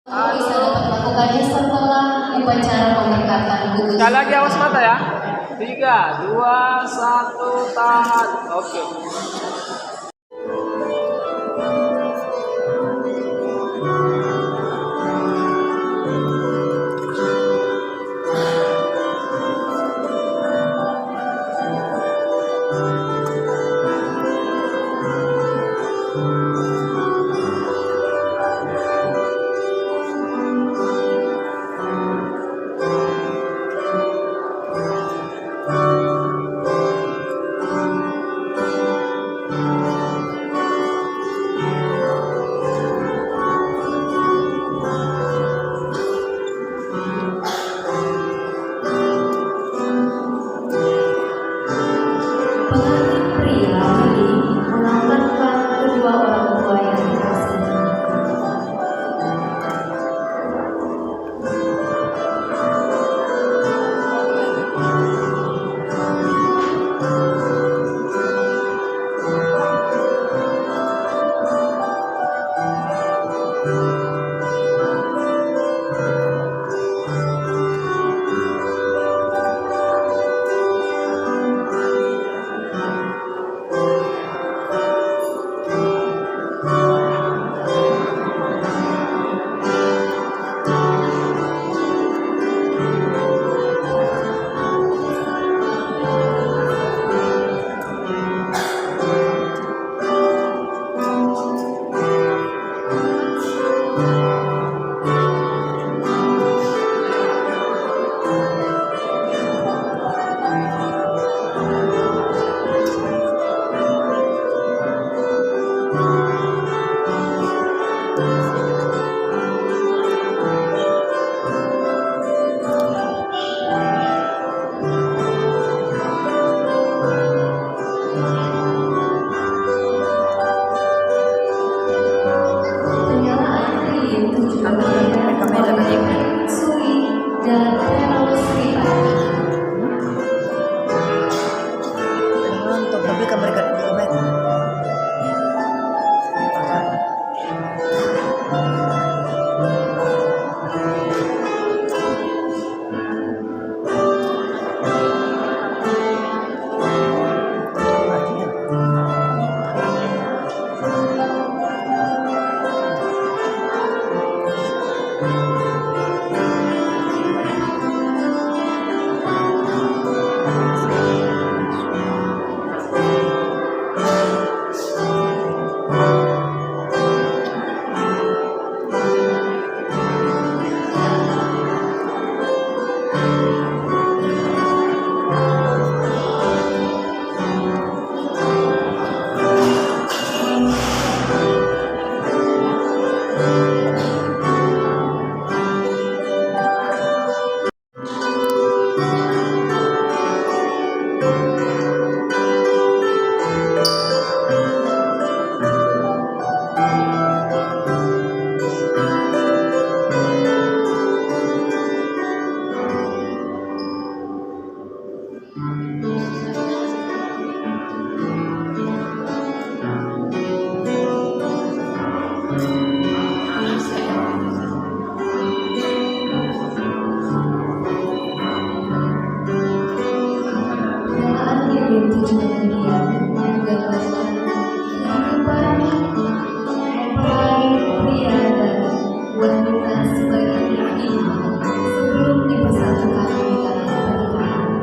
bisa dapat melakukannya setelah upacara pemberkatan kudus. Sekali lagi awas mata ya. 3, 2, 1, tahan. Oke. Pengantin pria ini mengantarkan kedua orang tua yang dikasihi. Penyalaan lilin tujuan Sui dan Penaus Pribadi. Untuk lebih kamera di kamera. Penyalaan lilin tujuan menggambarkan kehidupan mempelai pria dan wanita sebagai individu sebelum dipersatukan di dalam pernikahan.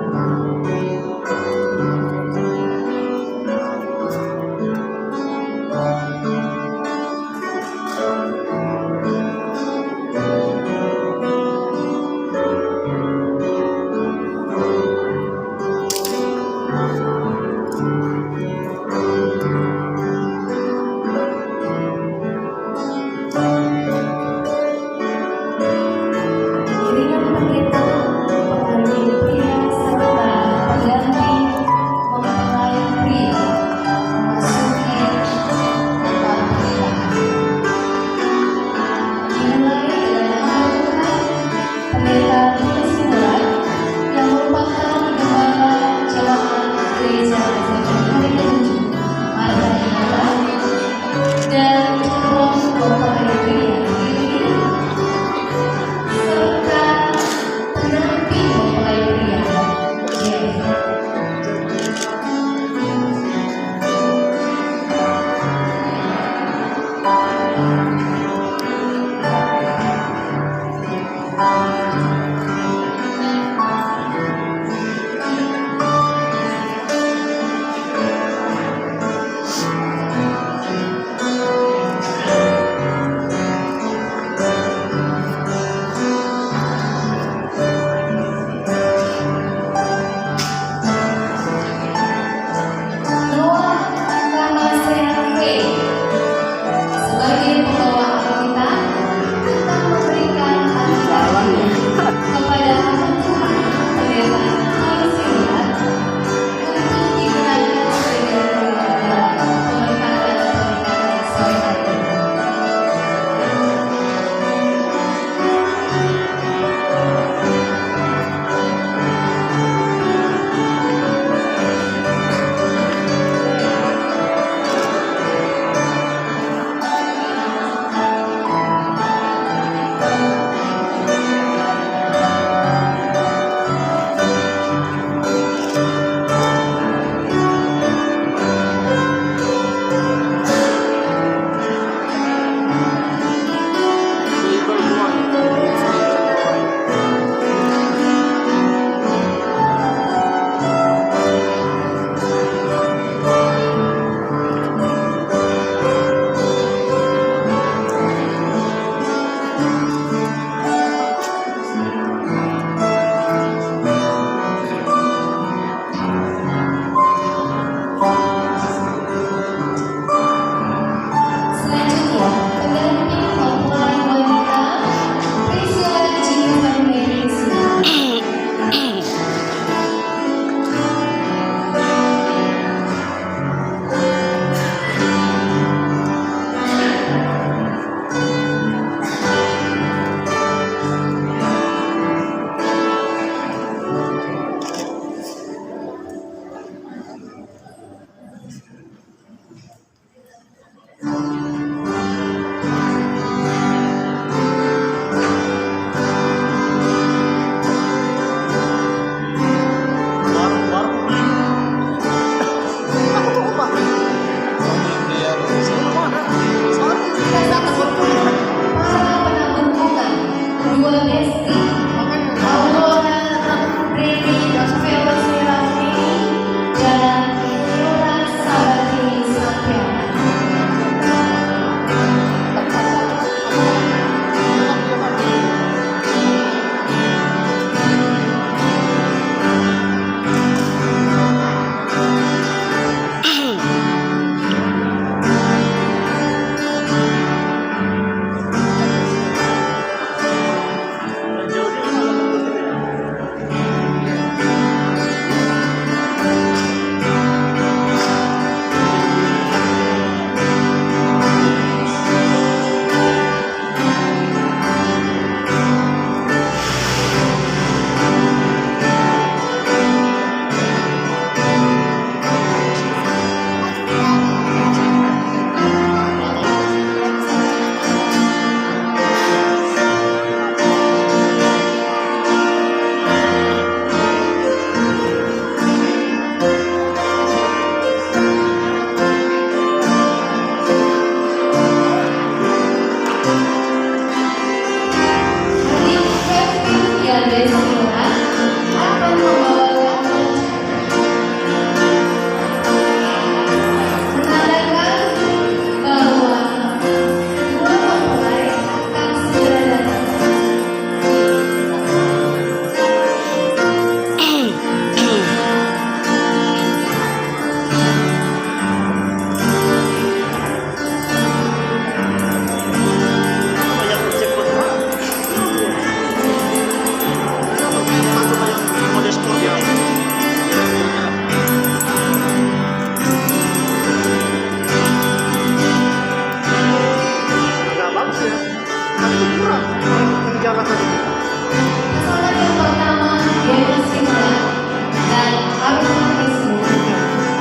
Pasangan yang pertama Diana Simula dan Harun Wisnu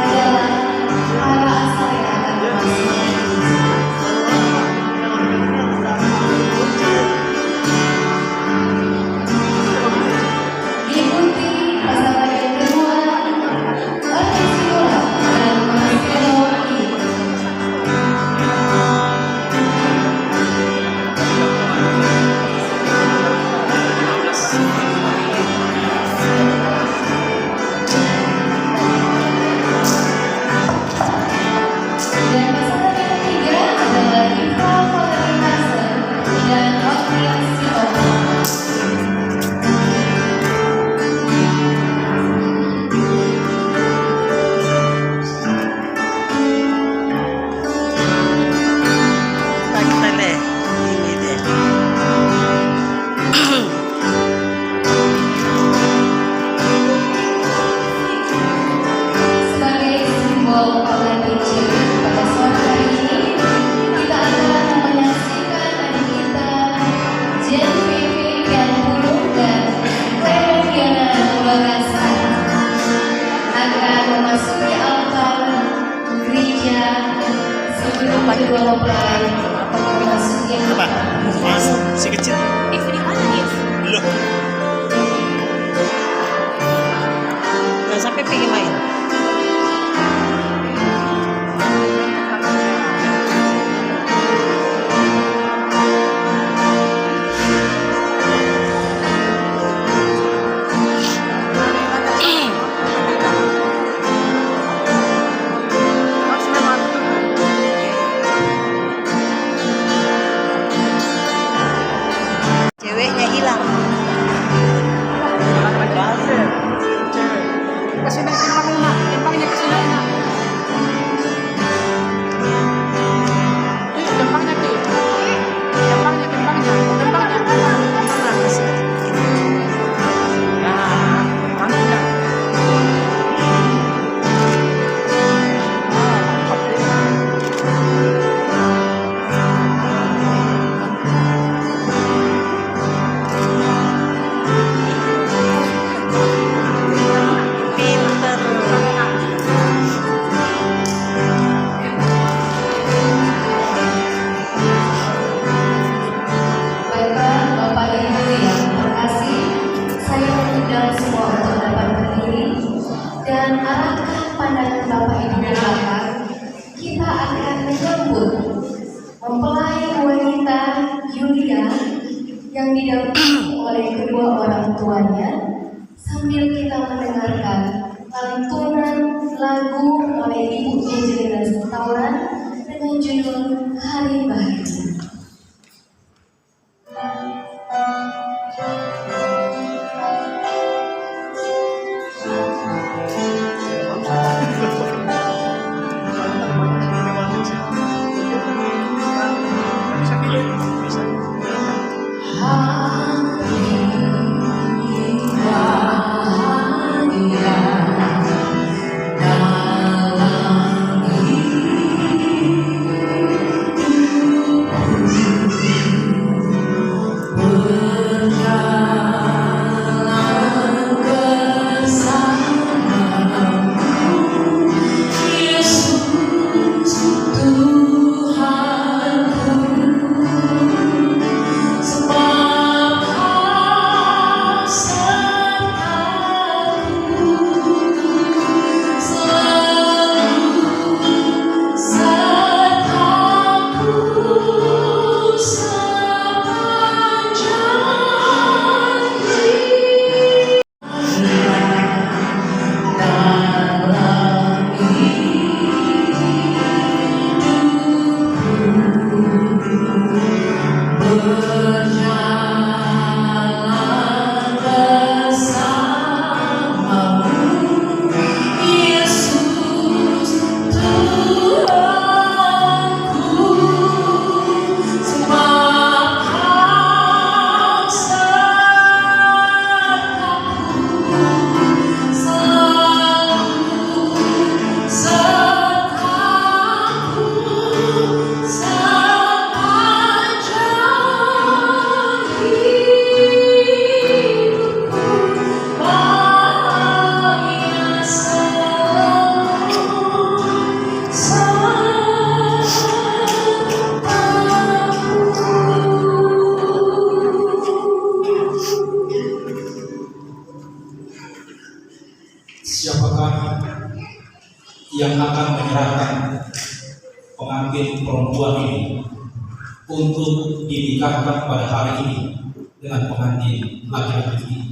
adalah para asal yang akan memasuki diikuti pasangan yang kedua Arti Simula dan Marcelo I. Dan pasangan yang ketiga adalah Diva Valentinasen dan Rotri Sioma. Kita deh. Ini deh. Sebagai simbol pengganti cewek pada sore hari ini, kita akan menyaksikan adik kita Jen Vivi Kian Pulung dan Claire Diana Nuragasan akan memasuki altar gereja sebelum kedua mempelai memasuki Apa? Si kecil. Belum. Nggak sampai pergi main. Ceweknya hilang. Kasih nasi makan nak, tempangnya kasih nak. Tempangnya ki, tempangnya. Ya, mana nak? Pinter. Baiklah, Bapak Ibu yang terkasih, saya mengundang semua untuk dapat berdiri dan arahkan pandangan Bapak Ibu ke belakang. Kita akan menyambut mempelai wanita Yulia yang didampingi oleh kedua orang tuanya sambil kita mendengarkan lantunan lagu oleh Ibu Angelina Sitauran dengan judul Hari Bahagia. yang akan menyerahkan pengantin perempuan ini untuk dinikahkan pada hari ini dengan pengantin laki-laki ini.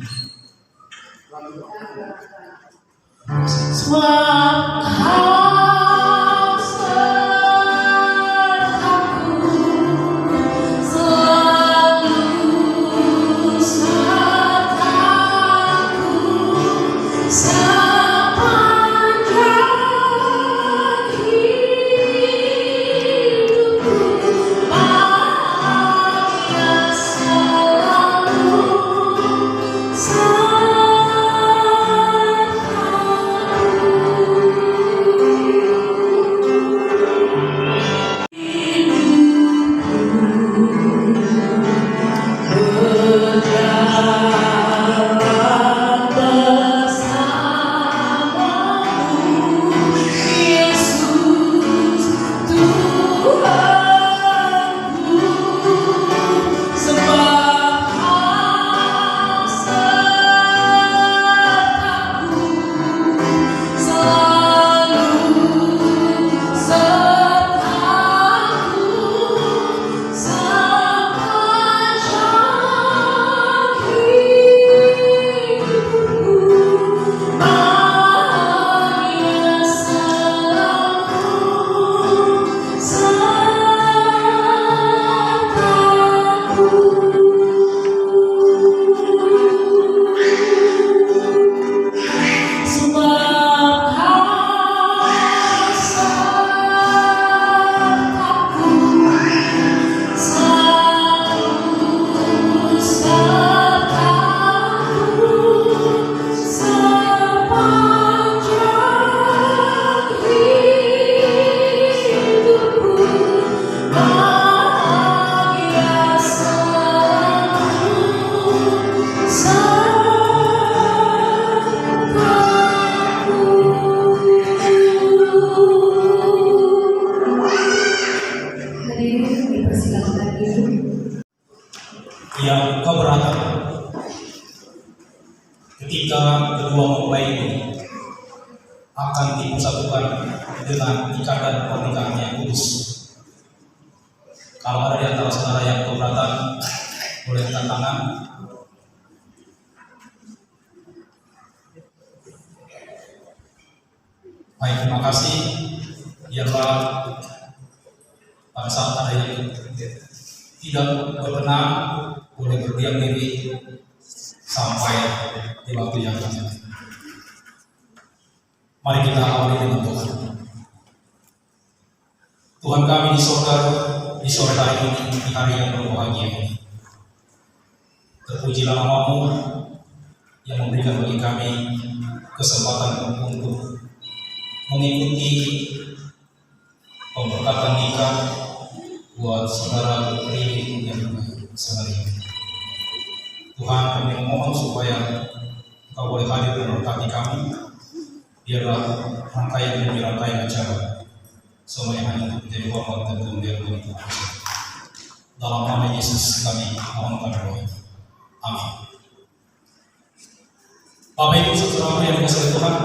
Yang keberatan ketika kedua mempelai ini akan dipersatukan dengan ikatan pernikahan yang kudus. Kalau ada di antara saudara yang keberatan, boleh angkat tangan. Baik, terima kasih. Biarlah pada saat ada yang tidak berkenan, boleh berdiam diri sampai di waktu yang akan. Mari kita awali dengan Tuhan. Tuhan kami di sorga, di sore hari ini, di hari yang berbahagia ini. Terpujilah nama-Mu yang memberikan bagi kami kesempatan untuk mengikuti pemberkatan nikah buat saudara Riri yang sehari ini. Tuhan, kami memohon supaya Engkau boleh hadir dan memberkati kami. Biarlah rangkaian demi rangkaian acara semuanya hanya untuk menjadi hormat dan kemuliaan bagi Tuhan. Dalam nama Yesus kami mohon berdoa. Amin. Bapak Ibu saudara yang dikasihi Tuhan,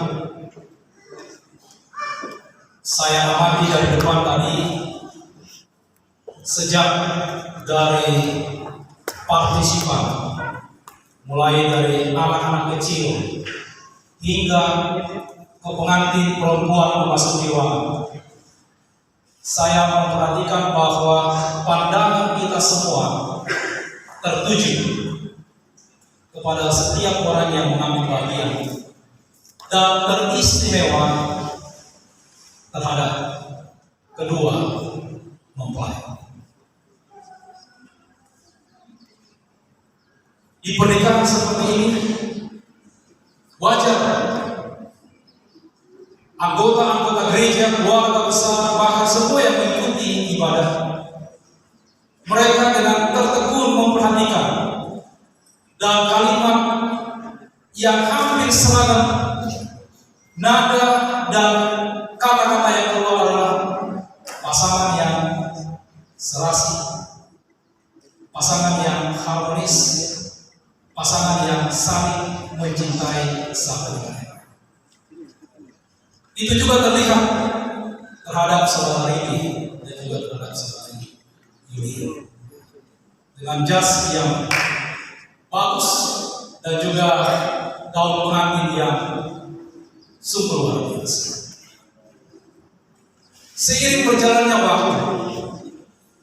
saya amati dari depan tadi, sejak dari partisipan, mulai dari anak-anak kecil hingga ke pengantin perempuan memasuki ruangan, saya memperhatikan bahwa pandangan kita semua tertuju kepada setiap orang yang mengambil bagian dan teristimewa terhadap kedua mempelai. Di pernikahan seperti ini wajar anggota-anggota gereja, keluarga besar, bahkan semua yang mengikuti ibadah, mereka dengan tertekun memperhatikan dan kalimat yang hampir seragam, nada dan kata-kata yang keluar adalah pasangan yang serasi, pasangan yang harmonis, pasangan yang saling mencintai satu dengan lain. Itu juga terlihat terhadap saudara ini dan juga terhadap saudara ini. Dengan jas yang bagus dan juga gaun pengantin yang sungguh luar biasa. Seiring berjalannya waktu,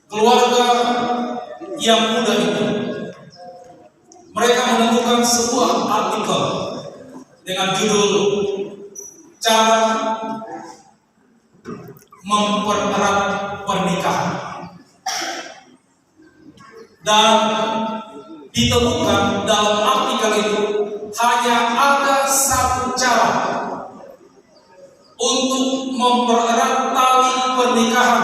keluarga yang muda itu mereka menemukan sebuah artikel dengan judul "Cara Mempererat Pernikahan", dan ditemukan dalam artikel itu hanya ada satu cara untuk mempererat tali pernikahan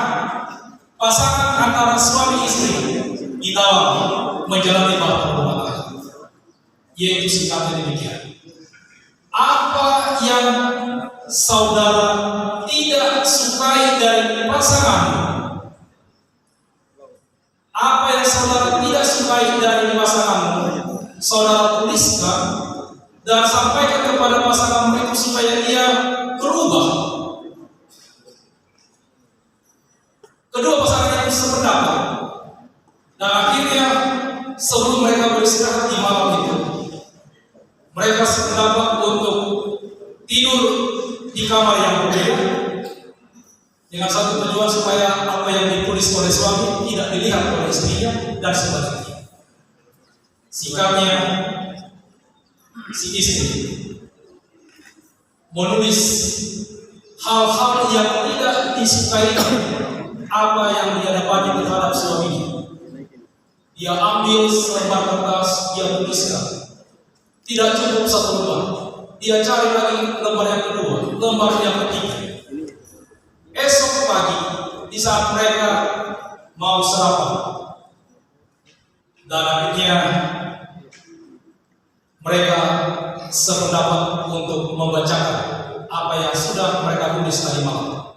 pasangan antara suami istri di dalam menjalani bahtera rumah tangga, yaitu singkatnya demikian: apa yang saudara tidak sukai dari pasangan, apa yang saudara tidak sukai dari pasangan, saudara tuliskan dan sampaikan kepada pasangan itu supaya dia berubah. Kedua pasangan itu sependapat, dan akhirnya sebelum mereka beristirahat di malam itu, mereka sependapat untuk tidur di kamar yang berbeda dengan satu tujuan supaya apa yang ditulis oleh suami tidak dilihat oleh istrinya dan sebaliknya. Sikapnya si istri menulis hal-hal yang tidak disukai apa yang dia dapati terhadap suaminya. Dia ambil selembar kertas, dia tuliskan. Tidak cukup satu lembar, dia cari lagi lembar yang kedua, lembar yang ketiga. Esok pagi di saat mereka mau sarapan, dan akhirnya mereka sependapat untuk membacakan apa yang sudah mereka tulis tadi malam,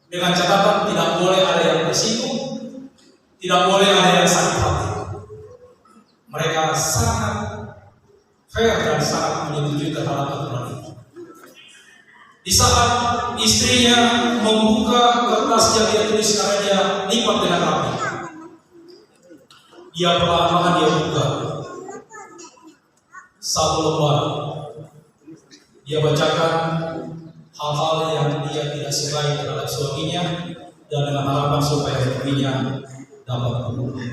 dengan catatan tidak boleh ada yang tersinggung, tidak boleh ada yang sakit hati. Mereka sangat fair dan sangat menyetujui terhadap aturan itu. Di saat istrinya membuka kertas yang dia tulis karena dia lipat dengan rapi, dia perlahan-lahan dia buka satu lembar. Dia bacakan hal-hal yang dia tidak sukai terhadap suaminya dan dengan harapan supaya suaminya dapat berubah.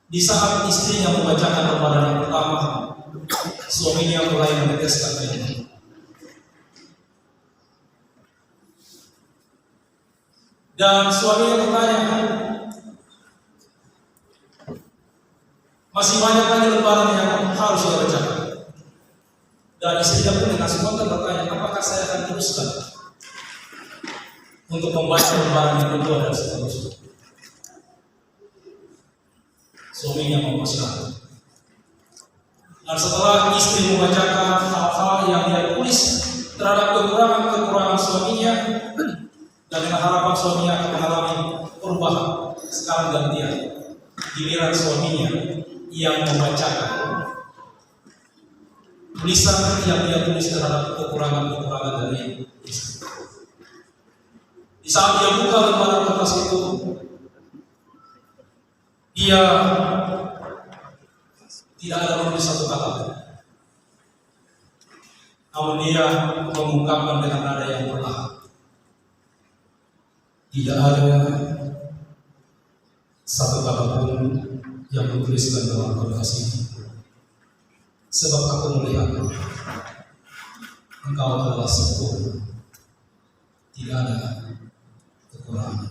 Di saat istrinya membacakan lembaran yang pertama, suaminya mulai meneteskan air mata. Dan suaminya bertanya, masih banyak lagi lembaran yang harus saya bacakan. Dan istrinya pun dengan spontan bertanya, apakah saya akan teruskan untuk membaca lembaran yang kedua dan seterusnya. Suaminya mempersilahkan. Dan setelah istri membacakan hal-hal yang dia tulis terhadap kekurangan suaminya, dan dengan harapan suaminya akan mengalami perubahan, sekarang gantian giliran suaminya yang membacakan tulisan yang dia tulis terhadap kekurangan dari istri. Di saat dia buka lembaran kertas itu, dia tidak ada menulis satu kata, namun dia mengungkapkan dengan nada yang perlahan. Tidak ada satu kata pun yang dituliskan dalam kertas ini, sebab aku melihat engkau adalah sempurna, tidak ada kekurangan.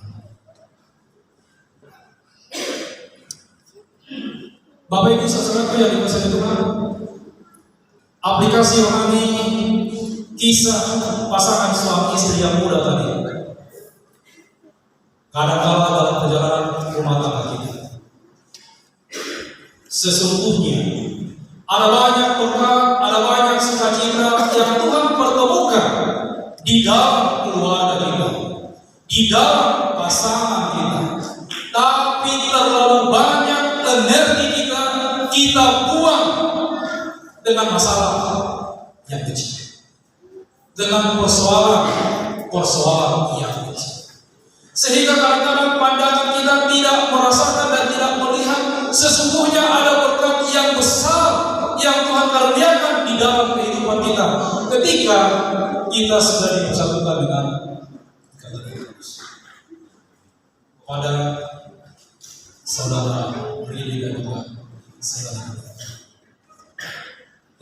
Bapak Ibu saudaraku yang dikasihi Tuhan, aplikasi rohani kisah pasangan suami istri yang muda tadi, kadang-kala dalam perjalanan rumah tangga kita, sesungguhnya ada banyak berkat, ada banyak sukacita yang Tuhan pertemukan di dalam keluarga kita, di dalam pasangan kita. Tapi terlalu banyak energi kita buang dengan masalah yang kecil. dengan persoalan yang kecil. Sehingga kadang-kadang pandangan kita tidak merasakan dan tidak melihat sesungguhnya ada berkat yang besar yang Tuhan karuniakan di dalam kehidupan kita ketika kita sudah dipersatukan dengan kata Kristus. Pada saudara Rili dan juga saudara,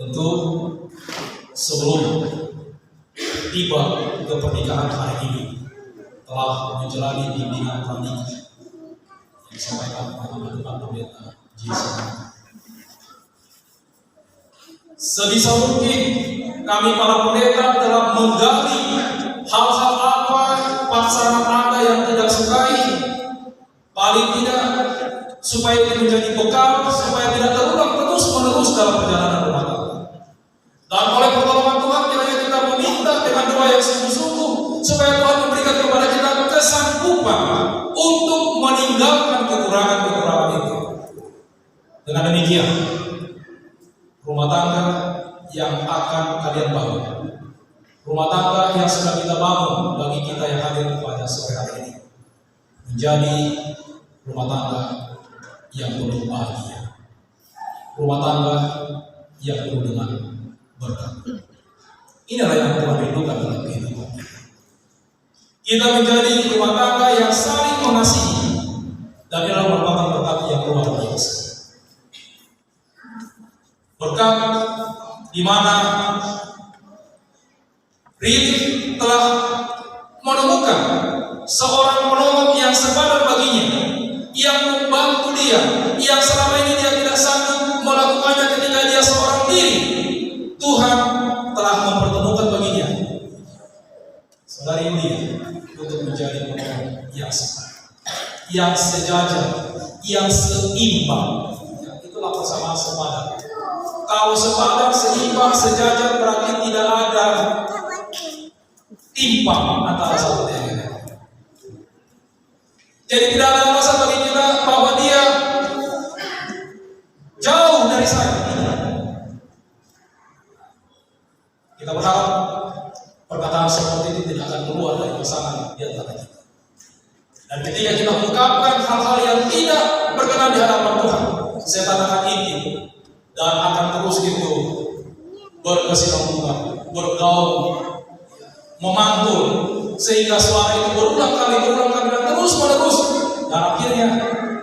tentu sebelum tiba ke pernikahan hari ini telah menjalani bimbingan pernikahan yang disampaikan oleh Bapak Pendeta Jason. Sebisa mungkin kami para pendeta telah menggali hal-hal apa pasangan Anda yang tidak sukai, paling tidak supaya itu menjadi bekal, supaya tidak terulang terus-menerus dalam perjalanan rumah tangga. Dan oleh pertolongan Tuhan kiranya kita meminta dengan doa yang sungguh-sungguh supaya Tuhan memberikan kepada kita kesanggupan untuk meninggalkan kekurangan-kekurangan itu. Dengan demikian, rumah tangga yang akan kalian bangun, rumah tangga yang sedang kita bangun bagi kita yang hadir pada sore hari ini, menjadi rumah tangga yang penuh bahagia, rumah tangga yang penuh dengan berkat. Inilah yang Tuhan rindukan dalam kehidupan kita. Kita menjadi rumah tangga yang saling mengasihi, dan inilah merupakan berkat yang luar biasa. Berkat di mana Rili telah menemukan seorang penolong yang sepadan baginya, yang membantu dia, yang selama ini dia tidak sanggup melakukannya ketika dia seorang diri. Tuhan telah mempertemukan baginya saudari Yulia untuk menjadi penolong yang sepadan, yang sejajar, yang seimbang. Itulah persamaan sepadan. Kalau sepadan, seimbang, sejajar berarti tidak ada timpang antara satu dan yang lain. Jadi tidak ada alasan bagi kita bahwa dia jauh dari saya. Kita berharap perkataan seperti itu tidak akan keluar dari pasangan di antara kita. Dan ketika kita mengungkapkan hal-hal yang tidak berkenan di hadapan Tuhan, setan akan intip dan akan terus gitu berkesinambungan, bergaul, memantul, sehingga suara itu berulang kali dan terus menerus, dan akhirnya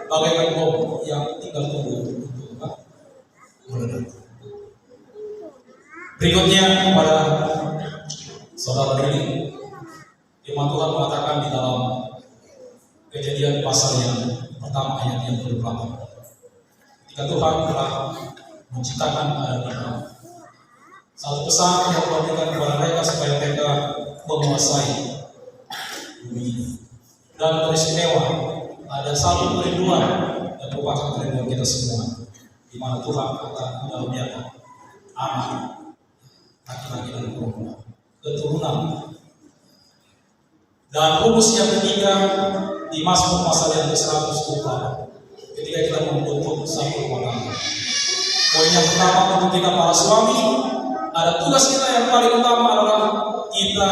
bagaikan bom yang tinggal tunggu untuk meledak. Berikutnya kepada saudara Rili, firman Tuhan mengatakan di dalam Kejadian pasal yang pertama ayat yang ke-8, ketika Tuhan telah menciptakan Adam dan Hawa, satu pesan yang Tuhan berikan kepada mereka supaya mereka menguasai bumi ini. Dan teristimewa ada satu kerinduan yang merupakan kerinduan kita semua, di mana Tuhan akan mengaruniakan anak laki-laki dan perempuan, keturunan. Dan rumus yang ketiga di Mazmur pasal yang ke-124, ketika kita membentuk satu rumah tangga. Poin yang pertama untuk kita para suami, ada tugas kita yang paling utama adalah kita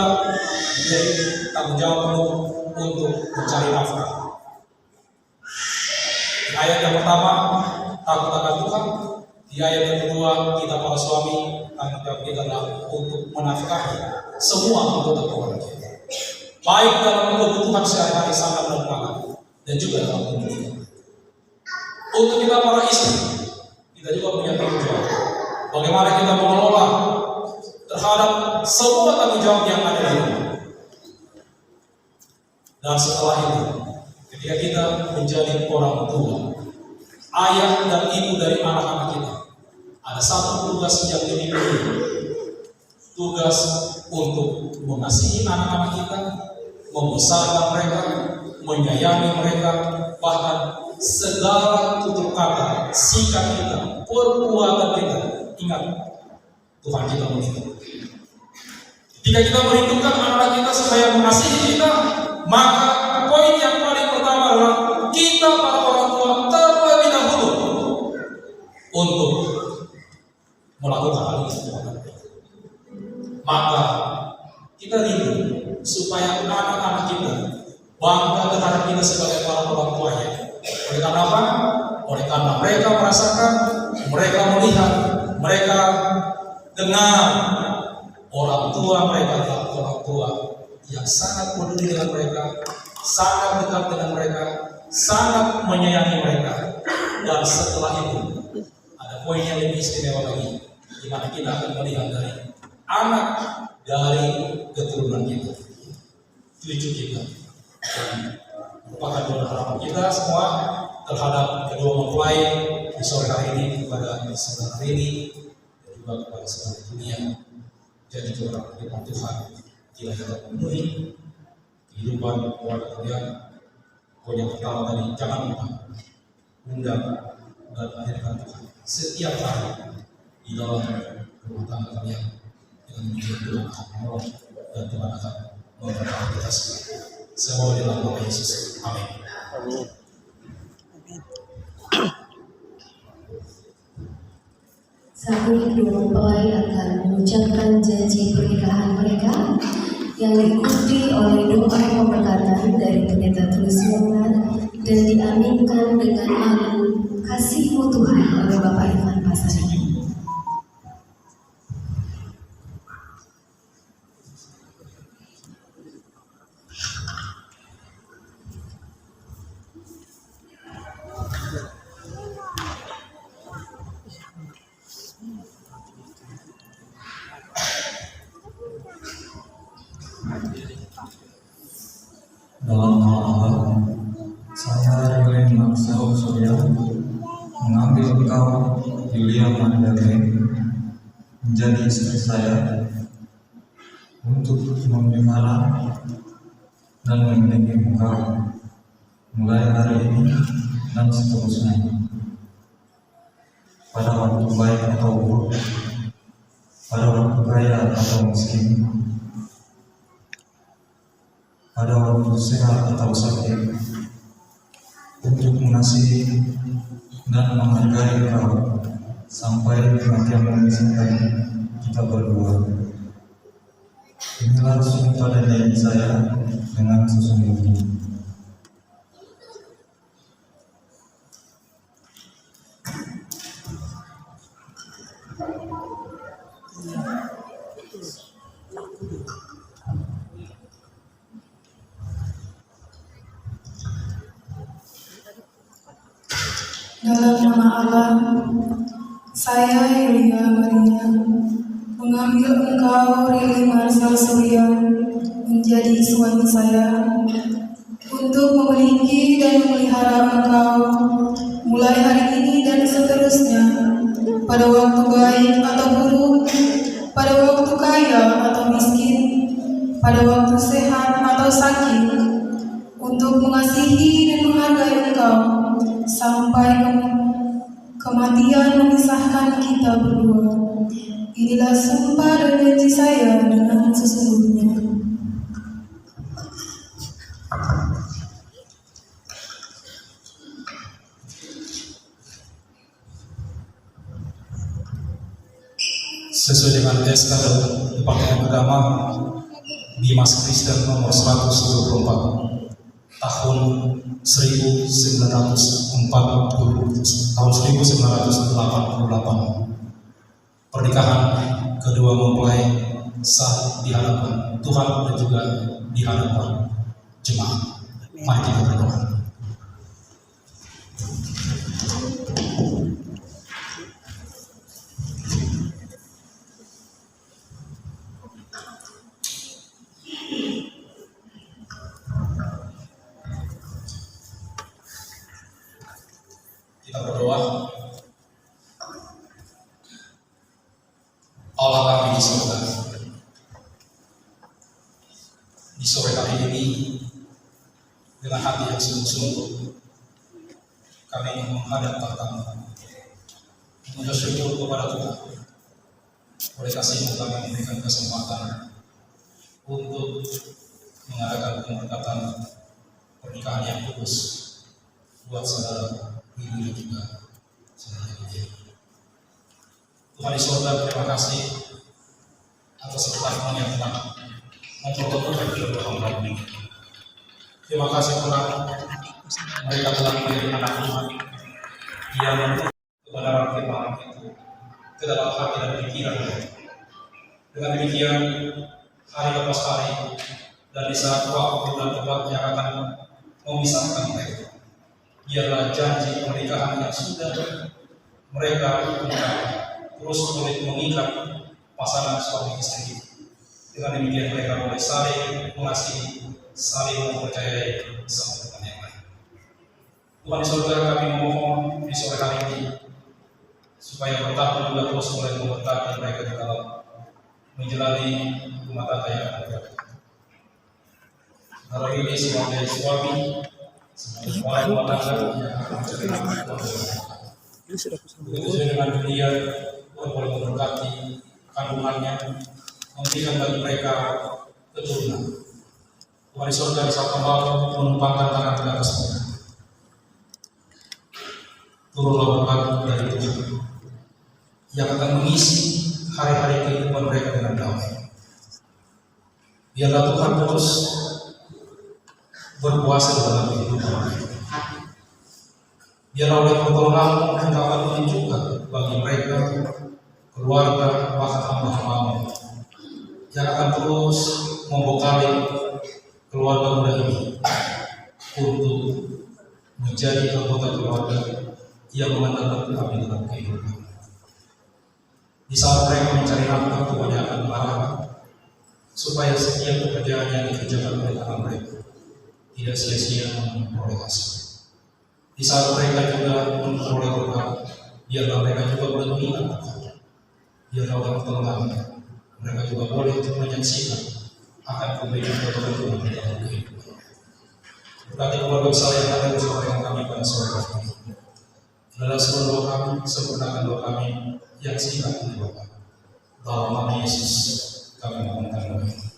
menjadi tanggung jawab penuh untuk mencari nafkah. Di ayat yang pertama, takut akan Tuhan. Di ayat yang kedua, kita para suami tanggung jawab kita adalah untuk menafkahi semua anggota keluarga kita, baik dalam kebutuhan sehari-hari sangat dan malam, dan juga dalam pendidikan. Untuk kita para istri, kita juga punya tanggung jawab. Bagaimana kita mengelola terhadap semua tanggung jawab yang ada di rumah. Dan setelah itu, ketika kita menjadi orang tua, ayah dan ibu dari anak-anak kita, ada satu tugas yang dimiliki, tugas untuk mengasihi anak-anak kita, membesarkan mereka, menyayangi mereka, bahkan segala tutur kata, sikap kita, perbuatan kita. Ingat, Tuhan kita menipu. Ketika kita merindukan anak-anak kita supaya mengasihi kita, maka poin yang paling pertama adalah kita para orang tua terlebih dahulu untuk melakukan hal itu. Maka Kita rindu supaya anak-anak kita bangga terhadap kita sebagai para orang tuanya. Oleh karena apa? Oleh karena mereka merasakan, mereka melihat, mereka dengar orang tua mereka adalah orang tua yang sangat peduli dengan mereka, sangat dekat dengan mereka, sangat menyayangi mereka. Dan setelah itu ada poin yang lebih istimewa lagi, di mana kita akan melihat dari anak dari keturunan kita, cucu kita. Merupakan doa harapan kita semua terhadap kedua mempelai di sore hari ini, kepada saudara Rini dan juga kepada saudara dunia. Jadi doa firman Tuhan bila kita memenuhi kehidupan keluarga kalian. Poin yang pertama tadi, jangan lupa undang dan hadirkan Tuhan setiap hari di dalam rumah tangga kalian. Dengan demikian Tuhan akan menolong dan Tuhan akan memberkati kita semua. Semua di dalam nama Yesus. Amin. Saat ini kedua mempelai akan mengucapkan janji pernikahan mereka yang diikuti oleh doa pemberkatan dari pendeta Tuliswangan dan diaminkan dengan lagu Kasihmu Tuhan oleh Bapak Ivan Pasari. Dalam nama Allah, saya Rilin Maksau Surya mengambil engkau, Yulia Mandate, menjadi istri saya untuk memelihara dan memiliki engkau mulai hari ini dan seterusnya, pada waktu baik atau buruk, pada waktu kaya atau miskin, pada waktu sehat atau sakit, untuk mengasihi dan menghargai Engkau sampai kematian memisahkan kita berdua. Inilah sumpah dan janji saya dengan sesungguhnya. Dalam nama Allah, saya Yulia Maria mengambil engkau Rili Marsal Surya menjadi suami saya untuk memiliki dan memelihara engkau mulai hari ini dan seterusnya, pada waktu baik atau buruk, pada waktu kaya atau miskin, pada waktu sehat atau sakit, untuk mengasihi dan menghargai engkau sampai kematian memisahkan kita berdua. Inilah sumpah dan janji saya dengan sesungguhnya. Sesuai dengan SK Departemen Agama Dimas Kristen nomor 124 tahun 1988. Pernikahan kedua mempelai sah di hadapan Tuhan dan juga di hadapan jemaat. Mari kita berdoa. Kita berdoa. Allah kami di surga, di sore hari ini dengan hati yang sungguh-sungguh kami menghadap tahta-Mu, mengucap syukur kepada Tuhan oleh kasih-Mu kami memberikan kesempatan untuk mengadakan pemberkatan pernikahan yang kudus buat saudara Willy dan juga saudara Lydia. Tuhan di surga, terima kasih atas pertolongan yang telah mempertemukan kedua hamba ini. Terima kasih Tuhan, mereka telah menjadi anak Tuhan yang menuntut kebenaran firman itu ke dalam hati dan pikiran mereka. Dengan demikian, hari lepas hari dan di saat waktu dan tempat yang akan memisahkan mereka, biarlah janji pernikahan yang sudah mereka lakukan terus boleh mengikat pasangan suami istri. Dengan demikian mereka boleh saling mengasihi, saling mempercayai satu dengan yang lain. Tuhan di surga, kami memohon di sore hari ini supaya bertahun juga terus boleh memberkati mereka di dalam menjalani rumah tangga yang akan datang. Hari ini sebagai suami, sebagai kepala rumah tangga yang akan menjalani begitu dengan dunia, Tuhan boleh memberkati kandungannya, memberikan bagi mereka keturunan. Tuhan di surga di saat kembali menumpangkan tangan ke atas mereka. Turunlah berkat dari Tuhan yang akan mengisi hari-hari kehidupan mereka dengan damai. Biarlah Tuhan terus berkuasa dalam kehidupan mereka. Biarlah oleh pertolongan Engkau akan menunjukkan bagi mereka, keluarga, bahkan hamba-hamba yang akan terus membekali keluarga muda ini untuk menjadi anggota keluarga yang mengandalkan kami dalam kehidupan. Di saat mereka mencari nafkah, Tuhan yang akan mengarahkan supaya setiap pekerjaan yang dikerjakan oleh tangan mereka tidak sia-sia memperoleh hasil. Di saat mereka juga memperoleh berkat, biarlah mereka juga boleh mengingat Tuhan. Biarlah oleh pertolongan mereka juga boleh menyaksikan akan kebaikan Tuhan di dalam kehidupan. Berkati keluarga besar yang ada bersama dengan kami pada sore hari ini. Adalah seluruh doa kami, sempurnakan doa kami yang singkat ini Bapa. Dalam nama Yesus kami memohonkan doa ini.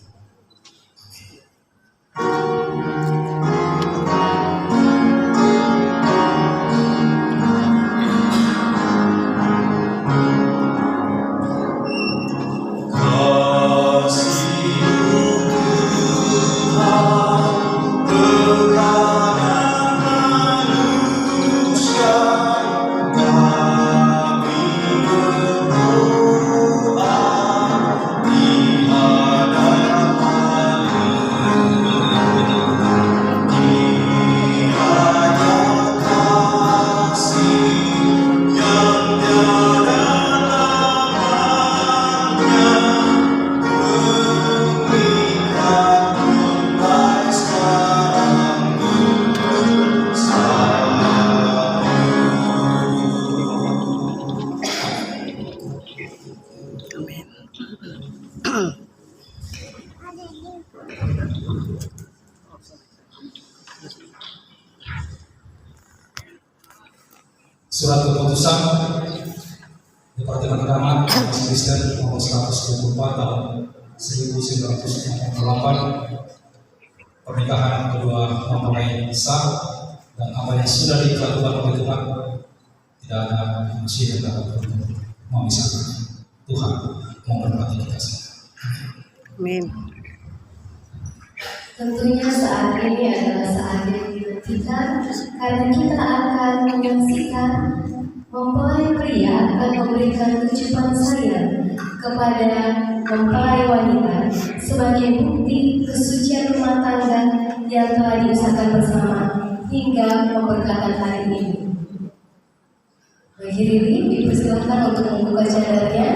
Surat keputusan Departemen Agama Umat Kristen nomor 124 tahun 1968 pernikahan kedua mempelai sah dan apa yang sudah ditentukan oleh Tuhan tidak ada manusia yang dapat memisahkan. Tuhan memberkati kita semua. Amin. Tentunya saat ini adalah saat yang dinantikan karena kita akan menyaksikan mempelai pria akan memberikan ucapan sayang kepada mempelai wanita sebagai bukti kesucian rumah tangga yang telah diusahakan bersama hingga pemberkatan hari ini. Bagi Riri dipersilakan untuk membuka cadarnya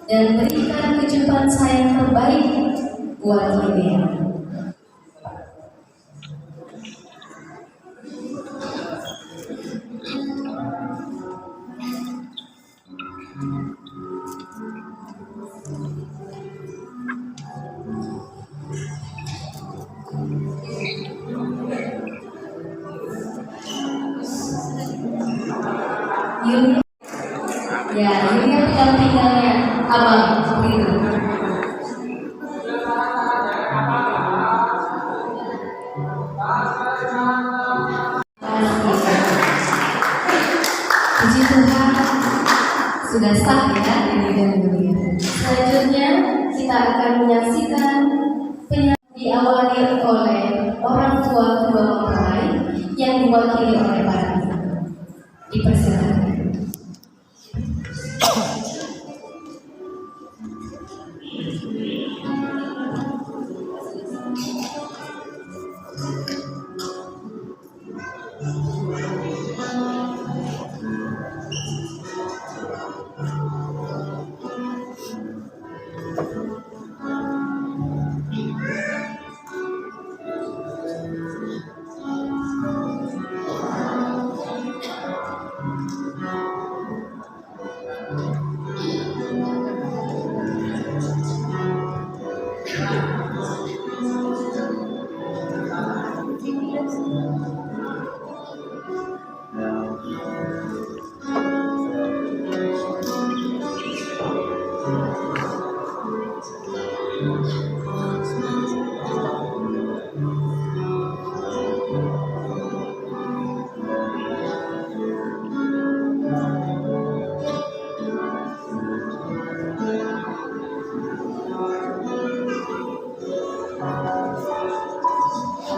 dan berikan ucapan sayang terbaik buat Lydia. Ya, ini yang pendampingannya Abang Riri. Puji Tuhan, sudah sah ya ini dan dunia. Selanjutnya kita akan menyaksikan diawali oleh orang tua kedua mempelai yang diwakili oleh para ibu. Dipersilakan.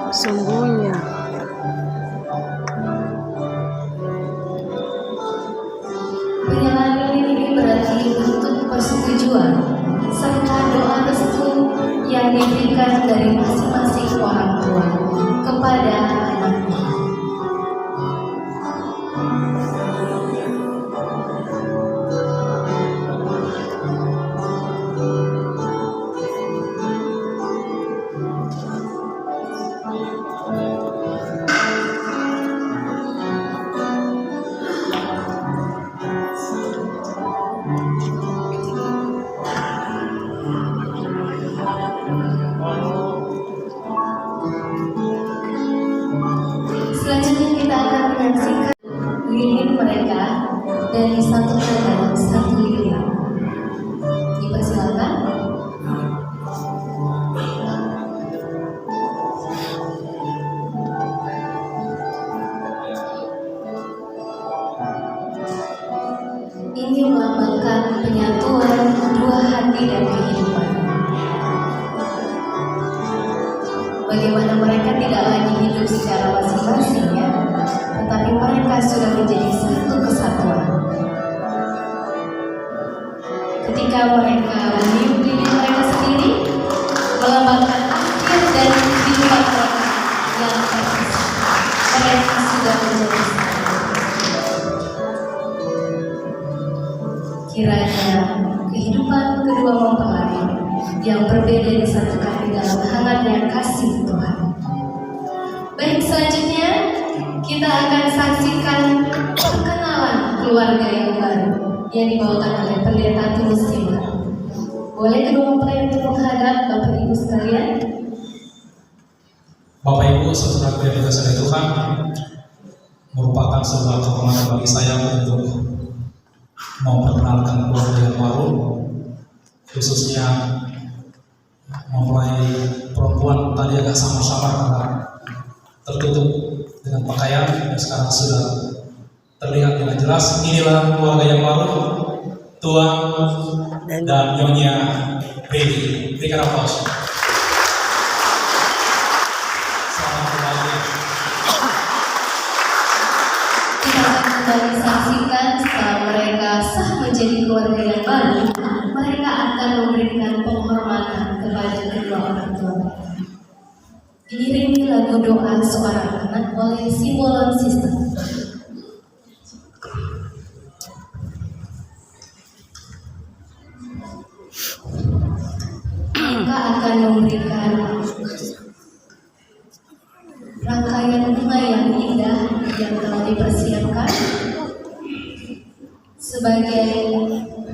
Sungguhnya Penyerahan ini berarti bentuk persetujuan serta doa restu yang diberikan dari masing-masing orang tua kepada anaknya. Selanjutnya kita akan menyaksikan lilin mereka dan disatukan dalam satu lilin. Dipersilakan. Ini melambangkan penyatuan dua hati dan kehidupan. Bagaimana mereka tidak lagi hidup secara masing-masing ya, tetapi mereka sudah menjadi satu kesatuan. Ketika mereka meniup lilin mereka sendiri, melambangkan akhir dari kehidupan mereka yang terpisah. Mereka sudah menjadi satu. Kiranya kehidupan kedua mempelai yang berbeda disatukan di dalam hangatnya kasih Tuhan. Baik, selanjutnya kita akan saksikan perkenalan keluarga yang baru yang dibawakan oleh Pendeta Tulus Timur. Boleh kedua mempelai untuk menghadap Bapak Ibu sekalian. Bapak Ibu, saudara yang dikasihi Tuhan, merupakan sebuah kehormatan bagi saya untuk memperkenalkan keluarga yang baru, khususnya mempelai perempuan. Tadi agak samar-samar karena tertutup dengan pakaian, dan sekarang sudah terlihat dengan jelas. Inilah keluarga yang baru, Tuan dan Nyonya Baby. Berikan aplaus. Selamat kembali. Kita akan kembali saksikan setelah mereka sah menjadi keluarga yang baru, mereka akan memberikan penghormatan kepada kedua orang tua. Diiringi lagu doa seorang anak oleh Simbolon System. Mereka akan memberikan rangkaian bunga yang indah yang telah dipersiapkan sebagai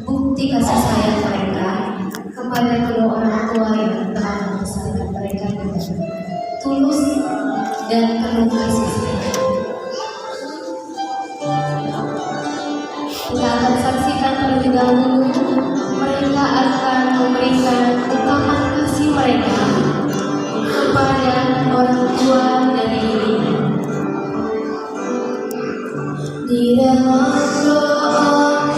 bukti kasih sayang mereka kepada kedua orang tua yang telah membesarkan mereka dengan tulus dan penuh kasih sayang. Kita akan saksikan terlebih dahulu mereka akan memberikan ungkapan kasih mereka kepada orang tua dari dirinya. Di dalam doa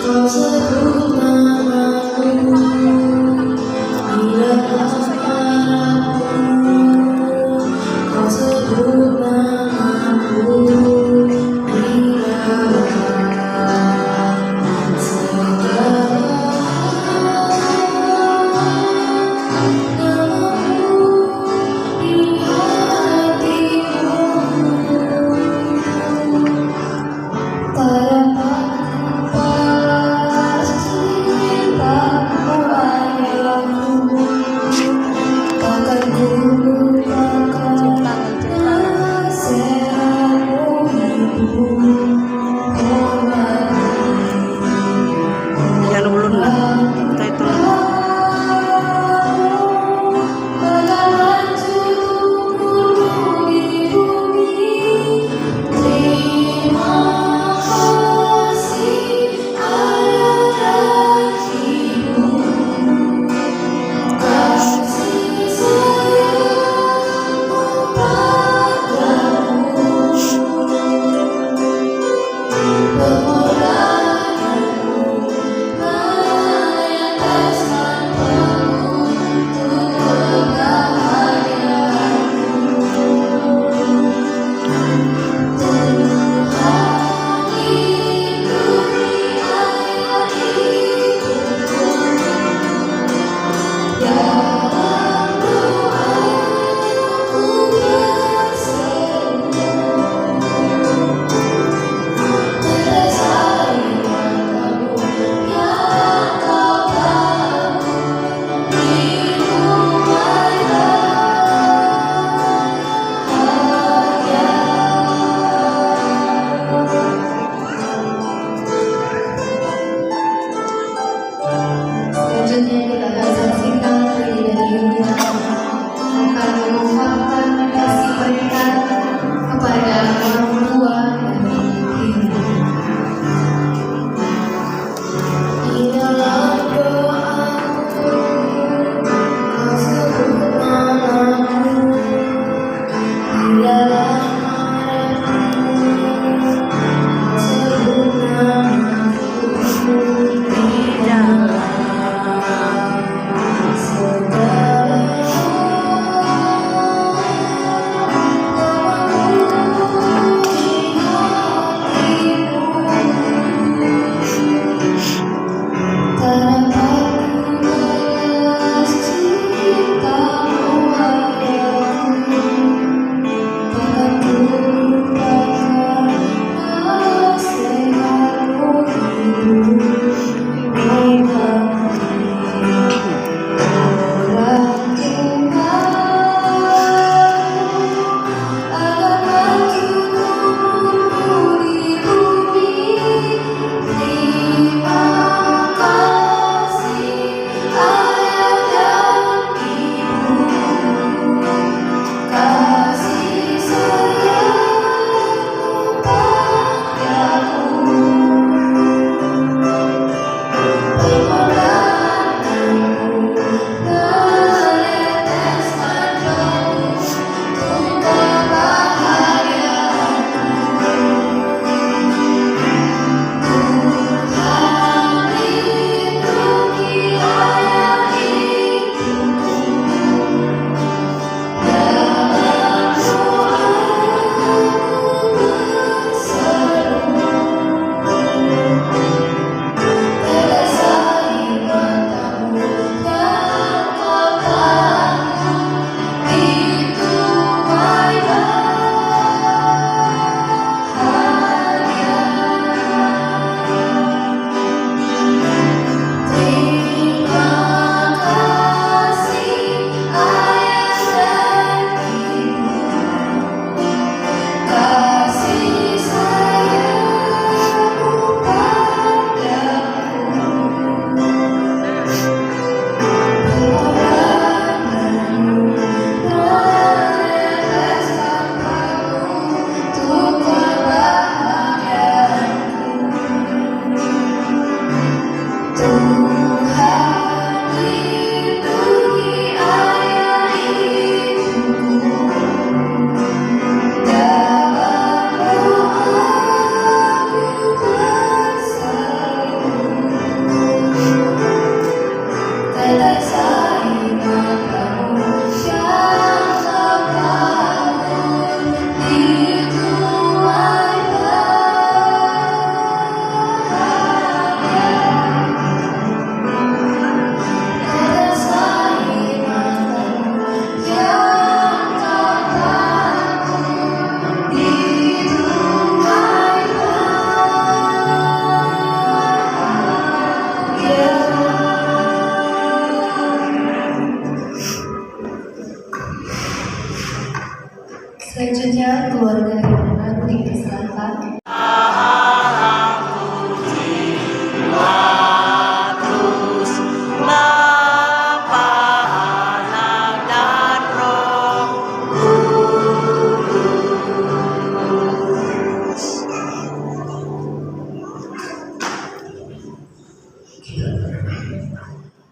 kau sebut namaku, di dalam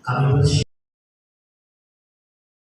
kami bersyukur